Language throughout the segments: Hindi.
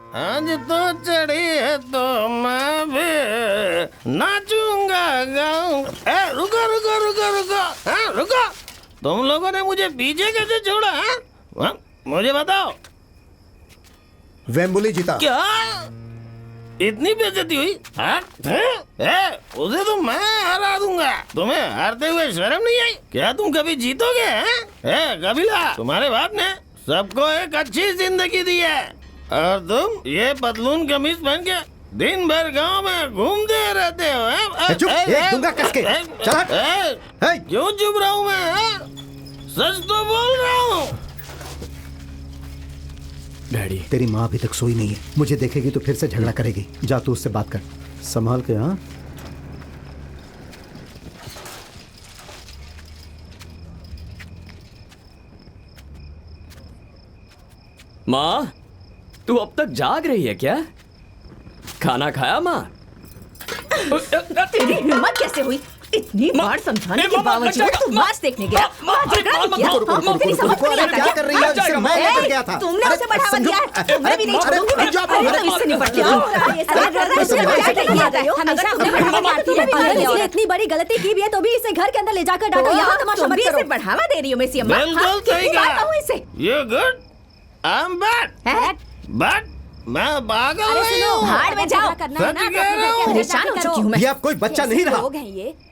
आज तो चढ़ी है तो मैं भी नाचूंगा गाऊंगा। रुको रुको रुको रुको, हाँ रुको। तुम लोगों ने मुझे पीछे कैसे छोड़ा? हाँ मुझे बताओ। वेम्बुली जीता। क्या इतनी बेइज्जती हुई? उसे तो मैं हरा दूंगा। तुम्हें हारते हुए शर्म नहीं आई क्या? तुम कभी जीतोगे? कबीला, तुम्हारे बाप ने सबको एक अच्छी जिंदगी दी है और तुम ये पतलून कमीज पहन के दिन भर गांव में घूमते रहते हो। चुप, एक दूंगा कस के। चल हट। क्यों चुप रहा हूँ मैं? सच तो बोल रहा हूँ। डैडी, तेरी माँ अभी तक सोई नहीं है। मुझे देखेगी तो फिर से झगड़ा करेगी। जा तू उससे बात कर, संभाल के। हाँ माँ, तू अब तक जाग रही है क्या? खाना खाया माँ? तेरी हिम्मत कैसे हुई? इतनी बार समझाने के बावजूद तू मार्च देखने गया। क्या कर रही है? इससे मैं लेकर गया था। तुमने उसे बढ़ावा दिया है। मैं भी नहीं छोड़ूंगी। मैं तो इससे निपटती हूँ। इसने इतनी बड़ी गलती की भी है तो भी इसे घर के अंदर ले जाकर डांटो। यहाँ तमाशा मत करो। इसे बढ़ावा दे रही हो मेसी अम्मा। बिल्कुल सही कहा। इसे You good? I'm bad. But मैं पागल नहीं हूँ। भाड़ में जाओ। सच कह रहा हूँ। परेशान हो चुकी हूँ मैं। ये अब कोई बच्चा नहीं रहा।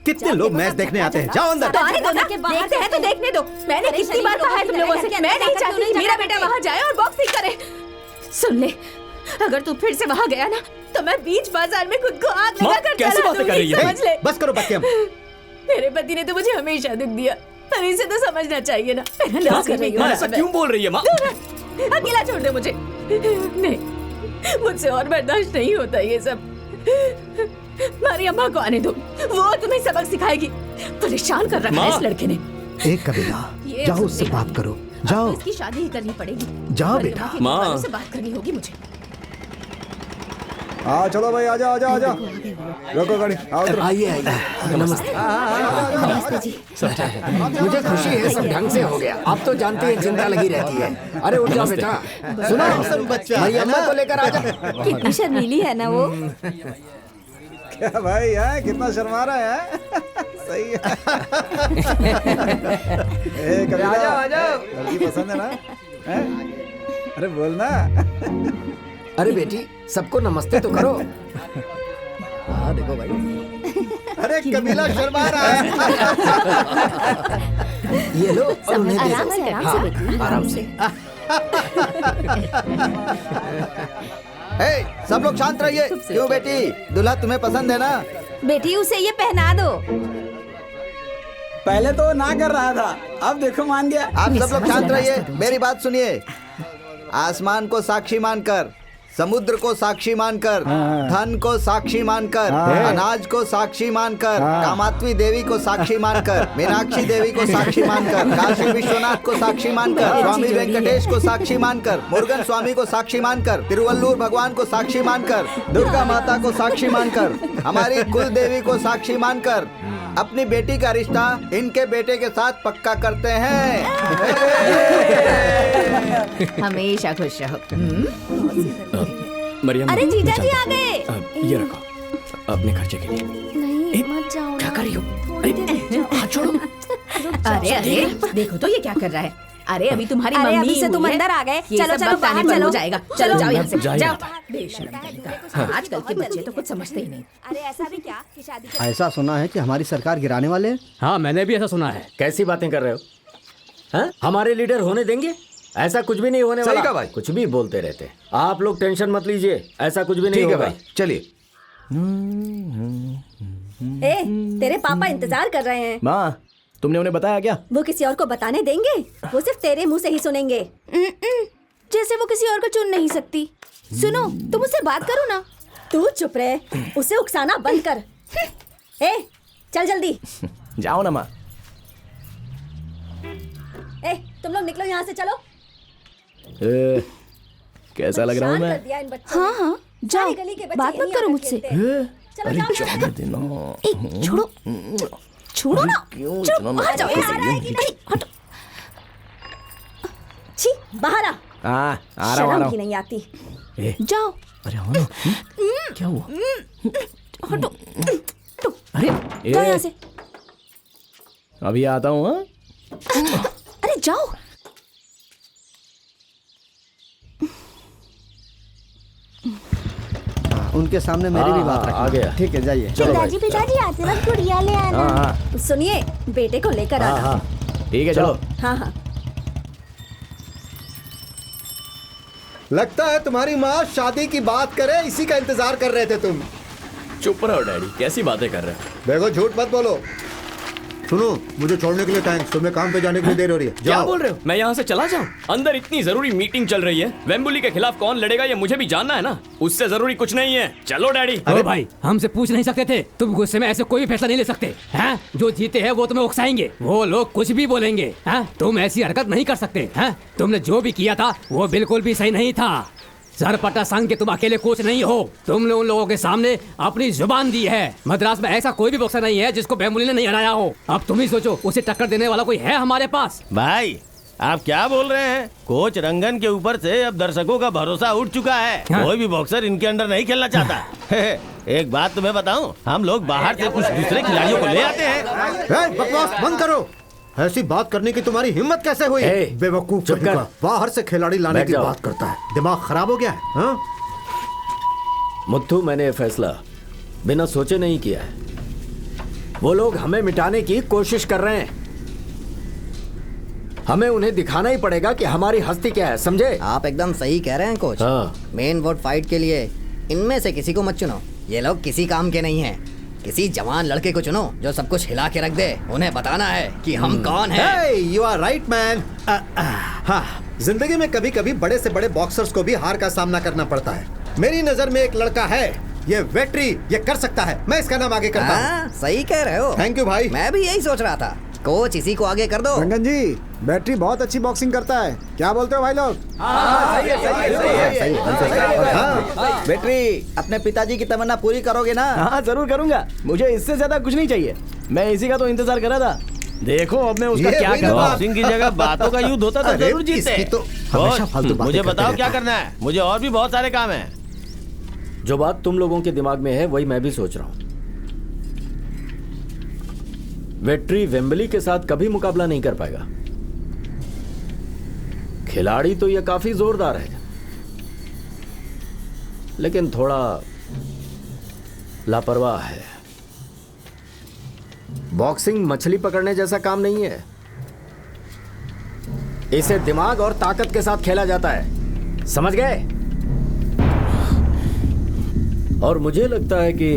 कितने लोग मैच देखने आते हैं। जाओ अंदर। तो आने दो ना, देखते हैं तो देखने दो। मैंने कितनी बार कहा है तुम लोगों से, मैं नहीं चाहती मेरा बेटा वहाँ जाए और बॉक्सिंग करे। सुन ले, अगर तू फिर से वहाँ गया ना तो मैं बीच बाजार में खुद को आग लगा कर कैसी बातें कर रही है? समझ ले। बस करो बच्चे। मेरे पति ने तो मुझे हमेशा दुख दिया, पर इसे तो समझना चाहिए ना। मैं नाज कर रही हूँ। ऐसा क्यों बोल रही है माँ? अकेला छोड़ दे मुझे। नहीं, मुझसे और बर्दाश्त नहीं होता ये सब। हमारी अम्मा को आने दो, वो तुम्हें सबक सिखाएगी। परेशान कर रखा है इस लड़के ने। एक कबीला, जाओ उससे बात करो। जाओ। इसकी शादी ही करनी पड़ेगी। जाओ बेटा। माँ से बात करनी होगी मुझे। हाँ चलो भाई, आजा आजा आजा। रोको गाड़ी। आइए आइए। नमस्ते। नमस्ते जी। मुझे खुशी है सब ढंग से हो गया। आप तो जानती हैं चिंता लगी रहती है। अरे उठ जाओ बेटा। सुनो बच्चा, भाई अम्मा को लेकर आ जा। कितनी शर्मीली है ना वो। क्या भाई है, कितना शर्मा रहा है। सही है। आ जाओ आ जाओ। लड़की पसंद है ना? अरे बोलना। अरे बेटी, सबको नमस्ते तो करो। हाँ देखो भाई। अरे कबीला शर्मा रहा है। ये लो और उन्हें दे आराम दो। से, आराम से बेटी। आराम से। सब लोग शांत रहिए। क्यों बेटी, दूल्हा तुम्हें पसंद है ना? बेटी उसे ये पहना दो। पहले तो ना कर रहा था, अब देखो मान गया। आप सब लोग शांत रहिए, मेरी बात सुनिए। आसमान को साक्षी मानकर, समुद्र को साक्षी मानकर, धन को साक्षी मानकर, अनाज को साक्षी मानकर, कामात्वी देवी को साक्षी मानकर, मीनाक्षी देवी को साक्षी मानकर, काशी विश्वनाथ को साक्षी मानकर, स्वामी वेंकटेश को साक्षी मानकर, मुरुगन स्वामी को साक्षी मानकर, तिरुवल्लूर भगवान को साक्षी मानकर, दुर्गा माता को साक्षी मानकर, हमारी कुल देवी को साक्षी मानकर अपनी बेटी का रिश्ता इनके बेटे के साथ पक्का करते हैं। हमेशा खुश रहो। मरियम, अरे जीजा जी आ गए। ये रखो अपने खर्चे के लिए। नहीं मत जाओ। क्या कर रही हो? हाथ छोड़ो। अरे अरे देखो तो ये क्या कर रहा है। अरे अभी तुम्हारी अरे मम्मी अभी से तुम हुई है। अंदर आ गए। ये चलो सब चलो बताने बाहर पर चलो। हो जाएगा। चलो जाओ यहाँ से जाइए। जाओ। बेशर्म कहीं का। आजकल के बच्चे तो कुछ समझते ही नहीं। अरे ऐसा भी क्या कि शादी ऐसा सुना है कि हमारी सरकार गिराने वाले हैं। हाँ मैंने भी ऐसा सुना है। कैसी बातें कर रहे हो? हाँ? हमारे लीडर होने देंगे? ऐसा कुछ भी नहीं होने वाला। का भाई। कुछ भी बोलते रहते। आप लोग टेंशन मत लीजिए, ऐसा कुछ भी नहीं ठीक है होगा। भाई, चलिए। तेरे पापा इंतजार कर रहे हैं। माँ, तुमने उन्हें बताया क्या? वो किसी और को बताने देंगे? वो सिर्फ तेरे मुंह से ही सुनेंगे। जैसे वो किसी और को चुन नहीं सकती। सुनो, तुम उससे बात करो ना। तू चुप रहे, उसे उकसाना बंद कर। चल जल्दी। जाओ ना माँ। तुम लोग निकलो यहाँ से, चलो। कैसा लग रहा हूँ मैं? कर दिया इन बच्चों हाँ ने। हाँ जाओ, गली के बच्चे बात मत यहीं करो आकर मुझसे। खेलते हैं। चलो जाओ। छोड़ो छोड़ो ना। क्यों चलो इतना बाहर जाओ। हटो। छी, बाहर आ। आ रहा शर्म हूँ। भी नहीं आती। जाओ। अरे आओ ना। क्या हुआ? हटो। अरे जाओ यहाँ से। अभी आता हूँ। अरे जाओ। उनके सामने मेरी भी बात आ गया। ठीक है, जाइए। पिताजी पिताजी आते वक्त गुड़िया ले आना। सुनिए, बेटे को लेकर आना। हाँ ठीक है, चलो। हाँ हाँ। लगता है तुम्हारी माँ शादी की बात करे, इसी का इंतजार कर रहे थे तुम। चुप रहो डैडी, कैसी बातें कर रहे हो? देखो, झूठ मत बोलो। सुनो, मुझे छोड़ने के लिए थैंक्स, तुम्हें काम पे जाने के लिए देर हो रही है। क्या बोल रहे हो? मैं यहाँ से चला जाऊँ? अंदर इतनी जरूरी मीटिंग चल रही है। वेम्बुली के खिलाफ कौन लड़ेगा ये मुझे भी जानना है ना। उससे जरूरी कुछ नहीं है। चलो डैडी। अरे भाई, हमसे पूछ नहीं सकते थे? तुम गुस्से में ऐसे कोई भी फैसला नहीं ले सकते हैं? जो जीते हैं वो तुम्हें उकसाएंगे, वो लोग कुछ भी बोलेंगे हैं? तुम ऐसी हरकत नहीं कर सकते हैं? तुमने जो भी किया था वो बिल्कुल भी सही नहीं था। सरपटा संघ के तुम अकेले कोच नहीं हो। तुमने उन लोगों के सामने अपनी जुबान दी है। मद्रास में ऐसा कोई भी बॉक्सर नहीं है जिसको वेम्बुली ने नहीं हराया हो। अब तुम ही सोचो, उसे टक्कर देने वाला कोई है हमारे पास? भाई आप क्या बोल रहे हैं? कोच रंगन के ऊपर से अब दर्शकों का भरोसा उठ चुका है। कोई भी बॉक्सर इनके अंडर नहीं खेलना चाहता। एक बात तुम्हें बताऊं, हम लोग बाहर से कुछ दूसरे खिलाड़ियों को ले आते हैं। बकवास बंद करो। ऐसी बात करने की तुम्हारी हिम्मत कैसे हुई? बेवकूफ, चुप कर। बाहर से खिलाड़ी लाने की बात करता है। दिमाग खराब हो गया है? हाँ? मुत्थू, मैंने ये फैसला बिना सोचे नहीं किया है। वो लोग हमें मिटाने की कोशिश कर रहे हैं। हमें उन्हें दिखाना ही पड़ेगा कि हमारी हस्ती क्या है, समझे? आप एकदम सही कह रहे हैं कोच। मेन वोट फाइट के लिए इनमें से किसी को मत चुनो। ये लोग किसी काम के नहीं हैं। किसी जवान लड़के को चुनो जो सब कुछ हिला के रख दे। उन्हें बताना है कि हम कौन हैं। You are right man. हाँ, जिंदगी में कभी कभी बड़े से बड़े बॉक्सर्स को भी हार का सामना करना पड़ता है। मेरी नजर में एक लड़का है, ये वेट्री, ये कर सकता है। मैं इसका नाम आगे करता हूँ। सही कह रहे हो। थैंक यू भाई। मैं भी यही सोच रहा था। कोच इसी को आगे कर दो। रंगन जी, बैटरी बहुत अच्छी बॉक्सिंग करता है। क्या बोलते हो भाई लोग? बैटरी, अपने पिताजी की तमन्ना पूरी करोगे ना? हाँ जरूर करूंगा। मुझे इससे ज्यादा कुछ नहीं चाहिए। मैं इसी का तो इंतजार कर रहा था। देखो अब मैं उसका क्या करूं। बॉक्सिंग की जगह बातों का युद्ध होता तो जरूर जीते। मुझे बताओ क्या करना है। मुझे और भी बहुत सारे काम हैं। जो बात तुम लोगों के दिमाग में है वही मैं भी सोच रहा हूँ। वेट्री वेम्बली के साथ कभी मुकाबला नहीं कर पाएगा। खिलाड़ी तो यह काफी जोरदार है, लेकिन थोड़ा लापरवाह है। बॉक्सिंग मछली पकड़ने जैसा काम नहीं है। इसे दिमाग और ताकत के साथ खेला जाता है, समझ गए? और मुझे लगता है कि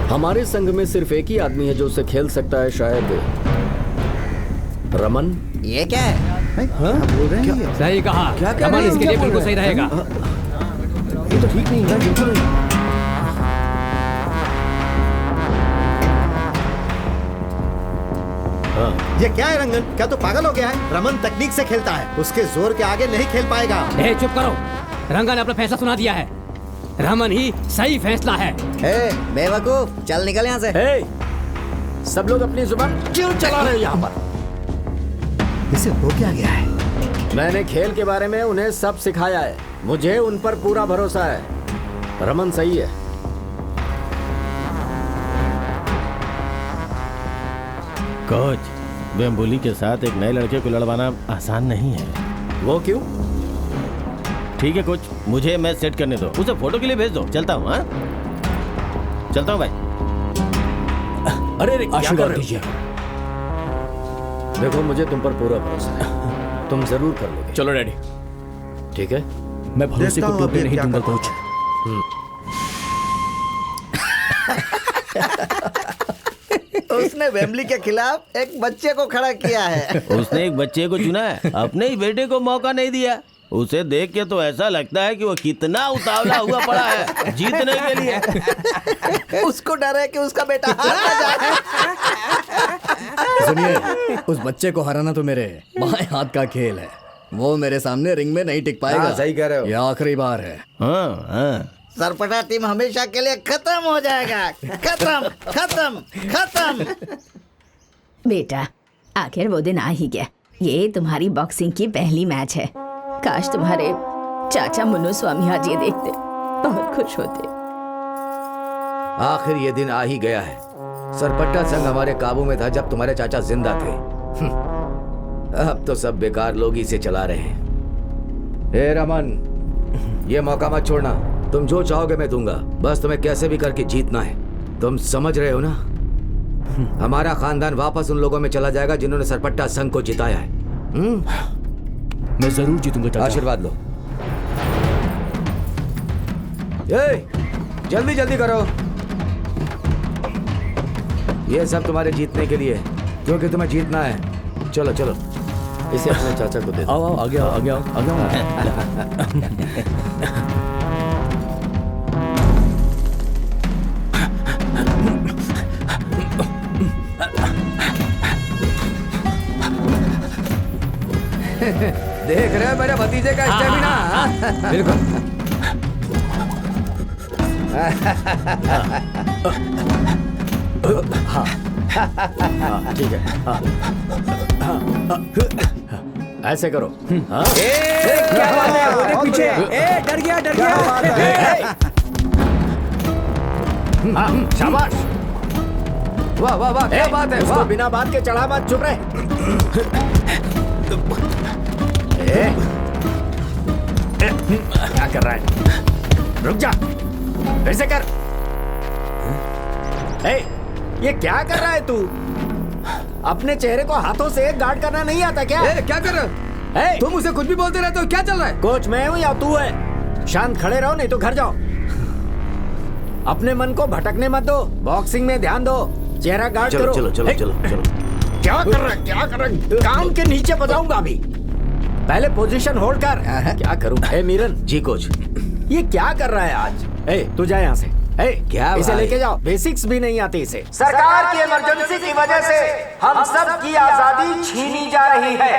हमारे संघ में सिर्फ एक ही आदमी है जो उसे खेल सकता है, शायद रमन। ये क्या है? बोल रहे हैं? सही कहा। रमन इसके लिए बिल्कुल सही रहेगा। ये तो ठीक नहीं है, बिल्कुल नहीं। ये क्या है रंगन? क्या तो पागल हो गया है? रमन तकनीक से खेलता है, उसके जोर के आगे नहीं खेल पाएगा। चुप करो। रंगन ने अपना फैसला सुना दिया है। रमन ही सही फैसला है। बेवकूफ, चल निकल यहाँ से। सब लोग अपनी जुबान क्यों चला रहे हैं यहाँ पर? इसे हो क्या गया है? मैंने खेल के बारे में उन्हें सब सिखाया है। मुझे उन पर पूरा भरोसा है। रमन सही है। कोच, वेम्बुली के साथ एक नए लड़के को लड़वाना आसान नहीं है। वो क्यों? ठीक है कोच, मुझे मैच सेट करने दो। उसे फोटो के लिए भेज दो। चलता हूँ। हाँ, चलता हूँ भाई। अरे क्या कर रहे हो? देखो, मुझे तुम पर पूरा भरोसा है। तुम जरूर कर लोगे। चलो डैडी। ठीक है, मैं भरोसे को टूटने नहीं दूंगा कोच। उसने वेम्बली के खिलाफ एक बच्चे को खड़ा किया है। उसने एक बच्चे को चुना है, अपने ही बेटे को मौका नहीं दिया। उसे देख के तो ऐसा लगता है कि वो कितना उतावला हुआ पड़ा है जीतने के लिए। उसको डर है कि उसका बेटा हार ना जाए। सुनिए, उस बच्चे को हराना तो मेरे बाएं हाथ का खेल है। वो मेरे सामने रिंग में नहीं टिक पाएगा। सही कह रहे हो। यह आखिरी बार है। हाँ। सरपटा टीम हमेशा के लिए खत्म हो जाएगा। खत्म खत्म खत्म। बेटा, आखिर वो दिन आ ही गया। ये तुम्हारी बॉक्सिंग की पहली मैच है। काश तुम्हारे चाचा मुन्नू स्वामी आज ये देखते बहुत खुश होते। आखिर ये दिन आ ही गया है। सरपट्टा संघ हमारे काबू में था जब तुम्हारे चाचा जिंदा थे। अब तो सब बेकार लोग ही से चला रहे हैं। हे रमन, ये मौका मत छोड़ना। तुम जो चाहोगे मैं दूंगा, बस तुम्हें कैसे भी करके जीतना है। तुम समझ रहे हो ना? हमारा खानदान वापस उन लोगों में चला जाएगा जिन्होंने सरपट्टा संघ को जिताया है। मैं जरूर जीतूंगा चाचा। आशीर्वाद लो। जल्दी जल्दी करो। ये सब तुम्हारे जीतने के लिए, क्योंकि तुम्हें जीतना है। चलो चलो, इसे अपने चाचा को दे दो। आओ आगे आओ आगे आओ आगे आओ। देख रहे हो मेरे भतीजे का स्टेमिना? बिल्कुल। हाँ ठीक है। ऐसे करो। क्या बात है? वो पीछे। डर गया। शाबाश। वाह वाह वाह, क्या बात है। वाह, बिना बात के चढ़ा मत, चुप रहे। क्या कर रहा है? रुक जा, फिर से कर। ये क्या कर रहा है तू? अपने चेहरे को हाथों से गार्ड करना नहीं आता क्या? क्या कर रहे हो? तुम उसे कुछ भी बोलते रहते हो, क्या चल रहा है? कोच मैं हूँ या तू है? शांत खड़े रहो, नहीं तो घर जाओ। अपने मन को भटकने मत दो, बॉक्सिंग में ध्यान दो, चेहरा गार्ड करो। चलो चलो चलो चलो। क्या कर रहा है? क्या कर रहा है? कान के नीचे बजाऊंगा अभी। पहले पोजीशन होल्ड कर। क्या करूं? मीरन जी कोच, ये क्या कर रहा है आज? तू जा यहाँ से। क्या इसे लेके जाओ, बेसिक्स भी नहीं आती इसे। सरकार की इमरजेंसी की वजह से हम सब की आजादी छीनी जा रही है,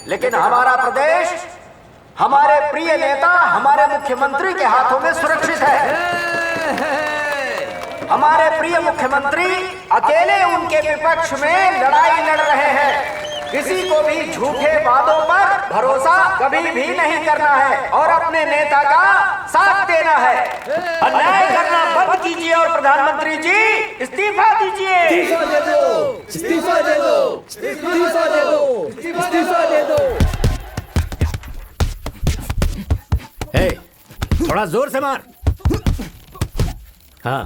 लेकिन हमारा प्रदेश, हमारे प्रिय नेता, हमारे मुख्यमंत्री के हाथों में सुरक्षित है। हमारे प्रिय मुख्यमंत्री अकेले उनके विपक्ष में लड़ाई लड़ रहे हैं। किसी को भी झूठे वादों पर भरोसा कभी भी नहीं करना है और अपने नेता का साथ देना है। अन्याय करना बंद कीजिए और प्रधानमंत्री जी इस्तीफा दीजिए। इस्तीफा दे दो, इस्तीफा दे दो, इस्तीफा दे दो, इस्तीफा दे दो। थोड़ा जोर से मार। हाँ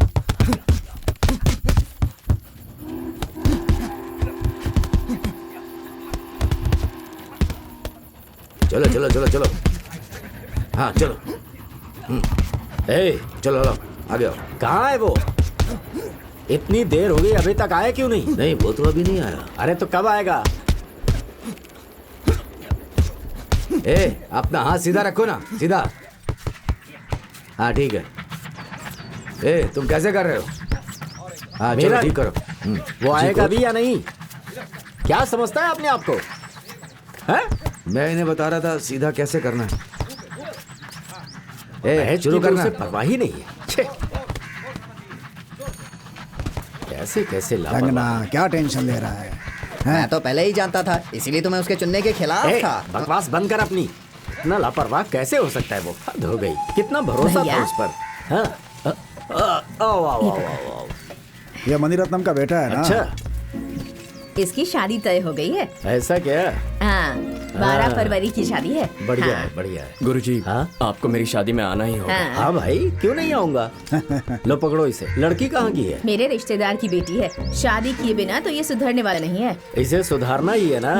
चलो चलो चलो चलो। हाँ चलो। चलो लो, आगे आओ। कहाँ है वो? इतनी देर हो गई, अभी तक आया क्यों नहीं? नहीं, वो तो अभी नहीं आया। अरे तो कब आएगा? अपना हाथ सीधा रखो ना, सीधा। हाँ ठीक है। तुम कैसे कर रहे हो? हाँ चलो ठीक करो। वो आएगा भी या नहीं? क्या समझता है अपने आप को? है? मैं इन्हें बता रहा था सीधा कैसे करना है। शुरू करना। उसे परवाह ही नहीं है। कैसे कैसे रंगना क्या टेंशन ले रहा है? मैं तो पहले ही जानता था, इसीलिए तो मैं उसके चुनने के खिलाफ था। बकवास बंद कर अपनी। इतना लापरवाह कैसे हो सकता है? वो हद हो गई। कितना भरोसा था उस पर। ये मणिरत्नम का बेटा है ना? अच्छा, इसकी शादी तय हो गई है। ऐसा क्या? हाँ, 12 फरवरी की शादी है। बढ़िया है, बढ़िया है। गुरुजी, आपको मेरी शादी में आना ही होगा। हाँ भाई, क्यों नहीं आऊंगा? लो पकड़ो इसे। लड़की कहाँ की है? मेरे रिश्तेदार की बेटी है। शादी किए बिना तो ये सुधरने वाला नहीं है। इसे सुधारना ही है ना।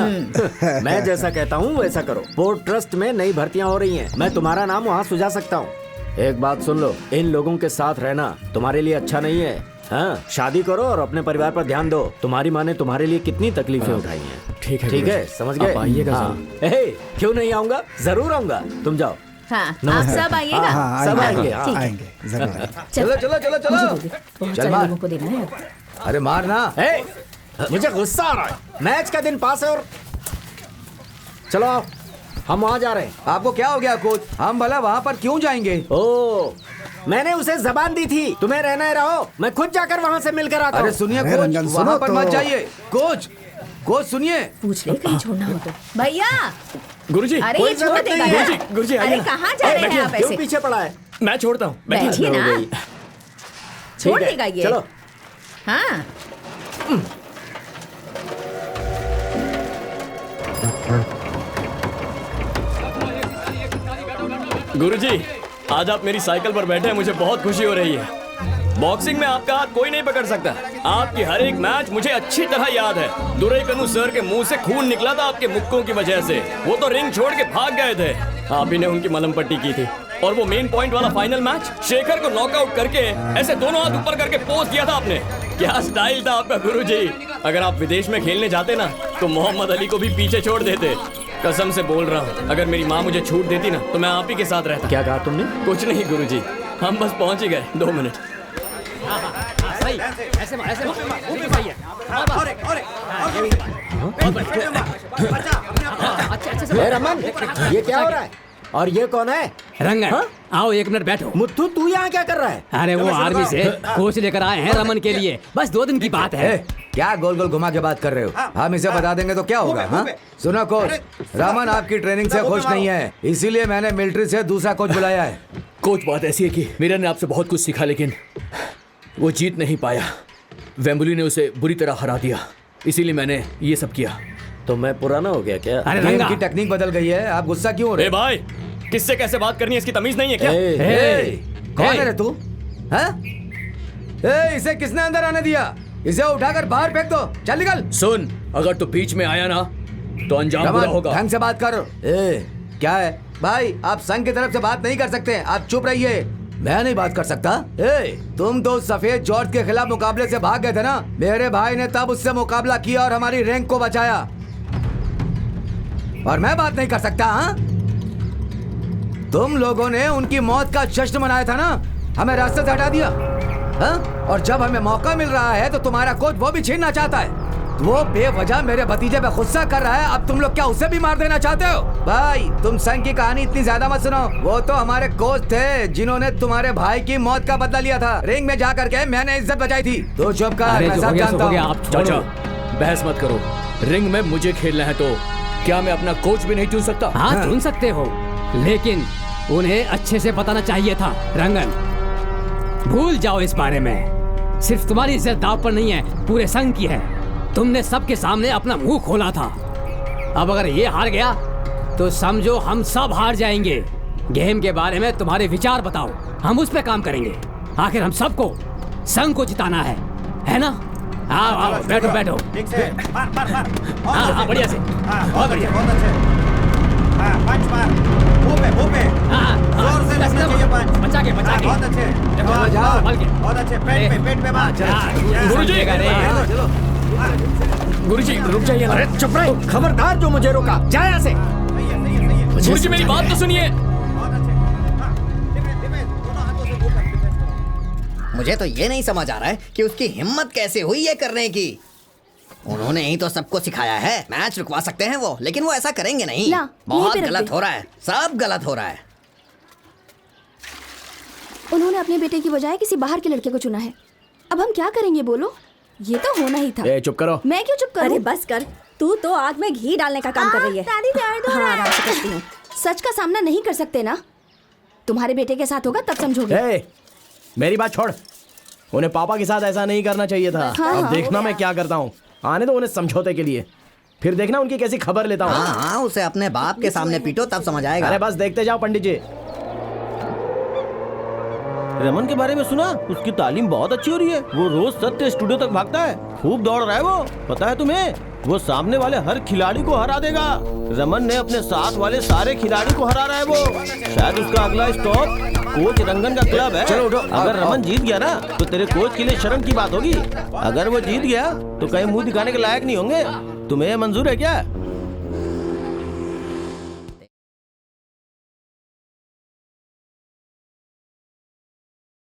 मैं जैसा कहता हूँ वैसा करो। पोर्ट ट्रस्ट में नई भर्तियाँ हो रही हैं। मैं तुम्हारा नाम वहाँ सुझा सकता हूँ। एक बात सुन लो, इन लोगों के साथ रहना तुम्हारे लिए अच्छा नहीं है। हाँ, शादी करो और अपने परिवार पर ध्यान दो। तुम्हारी माँ ने तुम्हारे लिए कितनी तकलीफें उठाई हैं। ठीक है, ठीक है, समझ गए? आइएगा। क्यों नहीं आऊंगा? जरूर आऊंगा। तुम जाओ। हाँ, आप सब आइएगा। सब आएंगे। आएंगे जरूर। चलो चलो चलो चलो। चल मार। लोगों को देना है। अरे मारना। मुझे गुस्सा आ रहा है। मैच का दिन पास है और चलो आओ, हम वहाँ जा रहे हैं। आपको क्या हो गया कोच? हम भला वहाँ पर क्यों जाएंगे? ओ, मैंने उसे जबान दी थी, तुम्हें रहना है रहो, मैं खुद जाकर वहाँ से मिलकर आता हूँ। अरे सुनिए कोच, वहाँ पर मत जाइए। कोच कोच सुनिए। पूछ ले कहीं छोड़ना हो तो। भैया गुरुजी, अरे ये छोड़ देगा ना। गुरुजी आइए अरे ना। कहाँ जा रहे हैं आप क्यों ऐसे? पीछे पड़ा है? मैं छोड़ता हूँ। बैठिए ना। छोड़ ठीक है, देगा ये। चलो। हाँ गुरुजी, आज आप मेरी साइकिल पर बैठे हैं, मुझे बहुत खुशी हो रही है। बॉक्सिंग में आपका हाथ कोई नहीं पकड़ सकता। आपकी हर एक मैच मुझे अच्छी तरह याद है। दुरईकन्नू सर के मुंह से खून निकला था आपके मुक्कों की वजह से। वो तो रिंग छोड़ के भाग गए थे। आप ही ने उनकी मलहम पट्टी की थी। और वो मेन पॉइंट वाला फाइनल मैच, शेखर को नॉकआउट करके ऐसे दोनों हाथ ऊपर करके पोज किया था आपने। क्या स्टाइल था आपका गुरुजी। अगर आप विदेश में खेलने जाते ना तो मोहम्मद अली को भी पीछे छोड़ देते। कसम से बोल रहा हूँ, अगर मेरी माँ मुझे छूट देती ना तो मैं आप ही के साथ रहता। क्या कहा तुमने? कुछ नहीं गुरुजी, हम बस पहुंच ही गए। 2 मिनट। सही ऐसे वो भी सही है। ए रमन, ये क्या हो रहा है? और ये कौन है? रंगन, आओ 1 मिनट बैठो। मुत्तू, तू यहाँ क्या कर रहा है? अरे वो आर्मी से कोच लेकर आए हैं रमन के लिए। बस 2 दिन की बात है। क्या गोल गोल घुमा के बात कर रहे हो? हम इसे बता देंगे तो क्या होगा? हाँ सुनो कोच, रमन आपकी ट्रेनिंग से खुश नहीं है, इसीलिए मैंने मिलिट्री से दूसरा कोच बुलाया है। कोच, बात ऐसी है कि मीरा ने आपसे बहुत कुछ सीखा, लेकिन वो जीत नहीं पाया। वेम्बुली ने उसे बुरी तरह हरा दिया, इसीलिए मैंने ये सब किया। तो मैं पुराना हो गया क्या? अरे गेम की टेक्निक बदल गई है, आप गुस्सा क्यों हो रहे? ए भाई, किससे कैसे बात करनी है इसकी तमीज नहीं है क्या? कौन है रे तू? इसे किसने अंदर आने दिया? इसे उठाकर बाहर फेंक दो। चल निकल। सुन, अगर तू बीच में आया ना तो अंजाम बुरा होगा। ढंग से बात कर। क्या है भाई, आप संघ की तरफ से बात नहीं कर सकते, आप चुप रहिए। मैं नहीं बात कर सकता? तुम तो सफेद जॉर्ज के खिलाफ मुकाबले से भाग गए थे ना? मेरे भाई ने तब उससे मुकाबला किया और हमारी रैंक को बचाया, और मैं बात नहीं कर सकता? हाँ, तुम लोगों ने उनकी मौत का जश्न मनाया था ना, हमें रास्ते से हटा दिया। हाँ? और जब हमें मौका मिल रहा है तो तुम्हारा कोच वो भी छीनना चाहता है। वो बेवजह मेरे भतीजे पे गुस्सा कर रहा है, अब तुम लोग क्या उसे भी मार देना चाहते हो? भाई, तुम संघ की कहानी इतनी ज्यादा मत सुनो। वो तो हमारे कोच थे जिन्होंने तुम्हारे भाई की मौत का बदला लिया था। रिंग में जा करके मैंने इज्जत बचाई थी। तो चुप कर, मैं सब जानता हूँ। चाचा, बहस मत करो। रिंग में मुझे खेलना है तो क्या मैं अपना कोच भी नहीं चुन सकता? हाँ चुन सकते हो, लेकिन उन्हें अच्छे से बताना चाहिए था। रंगन, भूल जाओ इस बारे में। सिर्फ तुम्हारी इज्जत दांव पर नहीं है, पूरे संघ की है। तुमने सबके सामने अपना मुंह खोला था। अब अगर ये हार गया तो समझो हम सब हार जाएंगे। गेम के बारे में तुम्हारे विचार बताओ, हम उस पे काम करेंगे। आखिर हम सबको संघ को जिताना है ना? आओ आओ, बैठो बैठो। हाँ हाँ, बढ़िया से, बहुत बढ़िया। बचा के बहुत अच्छे, बहुत अच्छे। पेट पे मार। गुरुजी, गुरुजी रुक जाइए। अरे चुप रहे, खबरदार जो मुझे रोका, जा यहाँ से। गुरुजी मेरी बात तो सुनिए। मुझे तो ये नहीं समझ आ रहा है कि उसकी हिम्मत कैसे हुई ये करने की। उन्होंने ही तो सबको सिखाया है। मैच रुकवा सकते हैं वो, लेकिन वो ऐसा करेंगे नहीं। बहुत गलत हो रहा है, सब गलत हो रहा है। उन्होंने अपने बेटे की बजाय किसी बाहर के लड़के को चुना है। अब हम क्या करेंगे बोलो? ये तो होना ही था। चुप करो। मैं क्यों चुप करूं? अरे बस कर, तू तो आग में घी डालने का काम कर रही है। दादी दर्द हो रहा है। आराम से करती हूँ। सच का सामना नहीं कर सकते ना? तुम्हारे बेटे के साथ होगा तब समझोगे। मेरी बात छोड़, उन्हें पापा के साथ ऐसा नहीं करना चाहिए था। अब देखना मैं क्या करता हूँ। आने दो उन्हें समझौते के लिए, फिर देखना उनकी कैसी खबर लेता हूँ। हाँ, उसे अपने बाप के सामने पीटो तब समझ आएगा। अरे बस देखते जाओ पंडित जी। रमन के बारे में सुना? उसकी तालीम बहुत अच्छी हो रही है। वो रोज सत्य स्टूडियो तक भागता है, खूब दौड़ रहा है वो। पता है तुम्हें, वो सामने वाले हर खिलाड़ी को हरा देगा। रमन ने अपने साथ वाले सारे खिलाड़ी को हरा रहा है वो। शायद उसका अगला स्टॉप कोच रंगन का क्लब है। चलो उठो। अगर रमन जीत गया ना तो तेरे कोच के लिए शर्म की बात होगी। अगर वो जीत गया तो कहीं मुंह दिखाने के लायक नहीं होंगे। तुम्हें मंजूर है क्या?